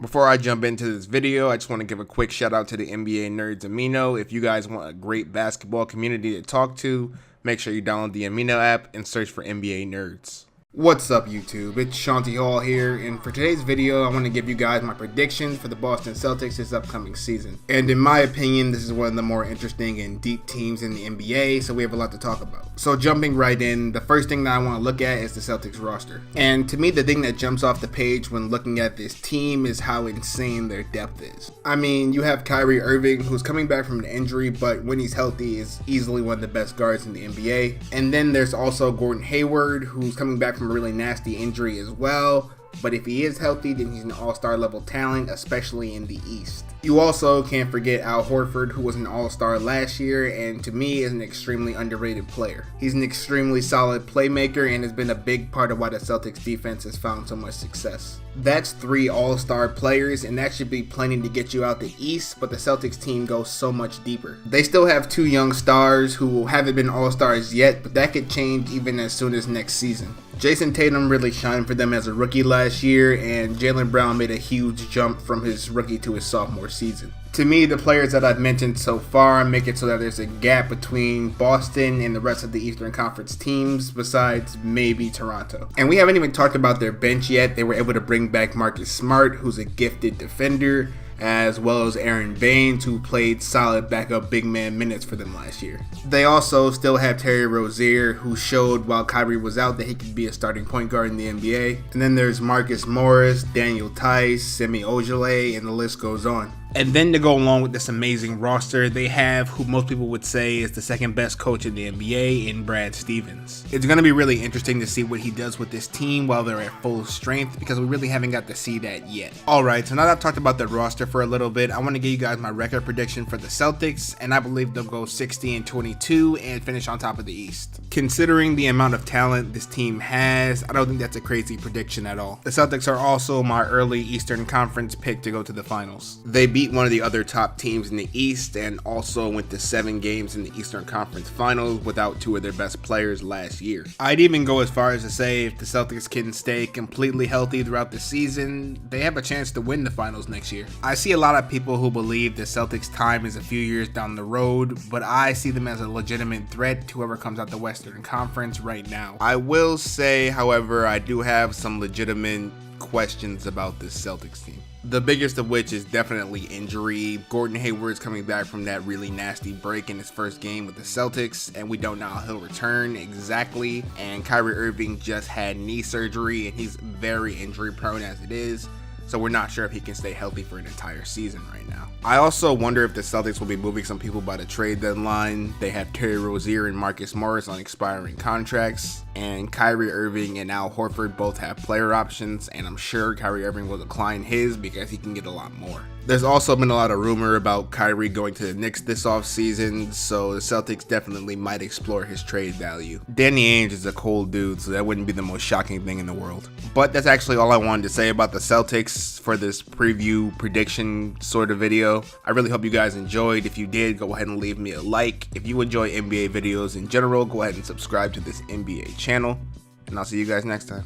Before I jump into this video, I just want to give a quick shout out to the NBA Nerds Amino. If you guys want a great basketball community to talk to, make sure you download the Amino app and search for NBA Nerds. What's up YouTube, it's Shanti Hall here, and for today's video I want to give you guys my predictions for the Boston Celtics this upcoming season. And in my opinion, this is one of the more interesting and deep teams in the NBA, so we have a lot to talk about. So jumping right in, the first thing that I want to look at is the Celtics roster. And to me, the thing that jumps off the page when looking at this team is how insane their depth is. I mean, you have Kyrie Irving, who's coming back from an injury, but when he's healthy is easily one of the best guards in the NBA. And then there's also Gordon Hayward, who's coming back from a really nasty injury as well, but if he is healthy, then he's an all-star level talent, especially in the East. You also can't forget Al Horford, who was an all-star last year and to me is an extremely underrated player. He's an extremely solid playmaker and has been a big part of why the Celtics defense has found so much success. That's 3 all-star players, and that should be plenty to get you out the East, but the Celtics team goes so much deeper. They still have 2 young stars who haven't been all-stars yet, but that could change even as soon as next season. Jason Tatum really shined for them as a rookie last year, and Jaylen Brown made a huge jump from his rookie to his sophomore season. To me, the players that I've mentioned so far make it so that there's a gap between Boston and the rest of the Eastern Conference teams, besides maybe Toronto. And we haven't even talked about their bench yet. They were able to bring back Marcus Smart, who's a gifted defender, as well as Aaron Baines, who played solid backup big man minutes for them last year. They also still have Terry Rozier, who showed while Kyrie was out that he could be a starting point guard in the NBA. And then there's Marcus Morris, Daniel Tice, Semi Ojeleye, and the list goes on. And then to go along with this amazing roster, they have who most people would say is the second best coach in the NBA in Brad Stevens. It's going to be really interesting to see what he does with this team while they're at full strength, because we really haven't got to see that yet. Alright, so now that I've talked about the roster for a little bit, I want to give you guys my record prediction for the Celtics, and I believe they'll go 60-22 and finish on top of the East. Considering the amount of talent this team has, I don't think that's a crazy prediction at all. The Celtics are also my early Eastern Conference pick to go to the finals. They beat one of the other top teams in the East and also went to 7 games in the Eastern Conference Finals without 2 of their best players last year. I'd even go as far as to say if the Celtics can stay completely healthy throughout the season, they have a chance to win the finals next year. I see a lot of people who believe the Celtics' time is a few years down the road, but I see them as a legitimate threat to whoever comes out the Western Conference right now. I will say, however, I do have some legitimate questions about this Celtics team. The biggest of which is definitely injury. Gordon Hayward is coming back from that really nasty break in his first game with the Celtics, and we don't know how he'll return exactly. And Kyrie Irving just had knee surgery, and he's very injury prone as it is. So we're not sure if he can stay healthy for an entire season right now. I also wonder if the Celtics will be moving some people by the trade deadline. They have Terry Rozier and Marcus Morris on expiring contracts, and Kyrie Irving and Al Horford both have player options, and I'm sure Kyrie Irving will decline his because he can get a lot more. There's also been a lot of rumor about Kyrie going to the Knicks this offseason, so the Celtics definitely might explore his trade value. Danny Ainge is a cold dude, so that wouldn't be the most shocking thing in the world. But that's actually all I wanted to say about the Celtics for this preview prediction sort of video. I really hope you guys enjoyed. If you did, go ahead and leave me a like. If you enjoy NBA videos in general, go ahead and subscribe to this NBA channel, and I'll see you guys next time.